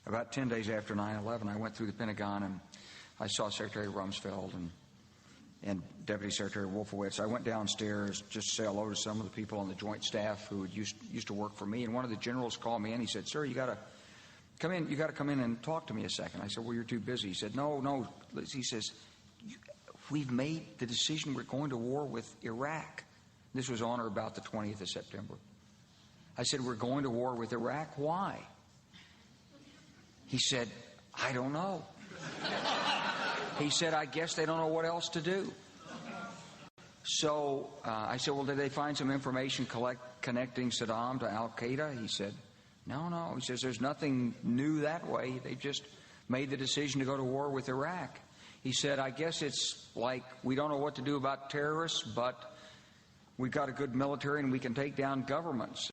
About 10 days after 9/11, I went through the Pentagon and I saw Secretary Rumsfeld and Deputy Secretary Wolfowitz. I went downstairs just to say hello to some of the people on the Joint Staff who used to work for me, and one of the generals called me in. He said, "Sir, you got to come in. You got to come in and talk to me a second." I said, "Well, you're too busy." He said, "No." He says, "We've made the decision. We're going to war with Iraq." This was on or about the 20th of September. I said, "We're going to war with Iraq. Why?" He said, "I don't know." He said, "I guess they don't know what else to do." So I said, "Well, did they find some information connecting Saddam to Al-Qaeda?" He said, No. He says, "There's nothing new that way. They just made the decision to go to war with Iraq." He said, "I guess it's like we don't know what to do about terrorists, but we've got a good military and we can take down governments."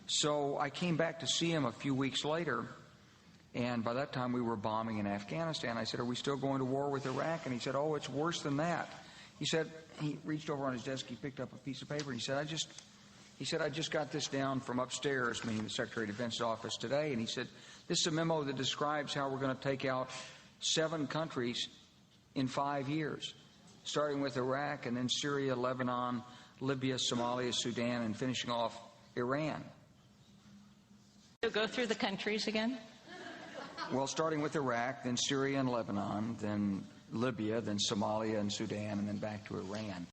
So I came back to see him a few weeks later, and by that time we were bombing in Afghanistan. I said, "Are we still going to war with Iraq?" And he said, "Oh, it's worse than that." He said, he reached over on his desk, he picked up a piece of paper, and he said, I just got this down from upstairs," meaning the Secretary of Defense's office, today, and he said, "This is a memo that describes how we're going to take out 7 countries in 5 years, starting with Iraq and then Syria, Lebanon, Libya, Somalia, Sudan, and finishing off Iran." So go through the countries again? Well, starting with Iraq, then Syria and Lebanon, then Libya, then Somalia and Sudan, and then back to Iran.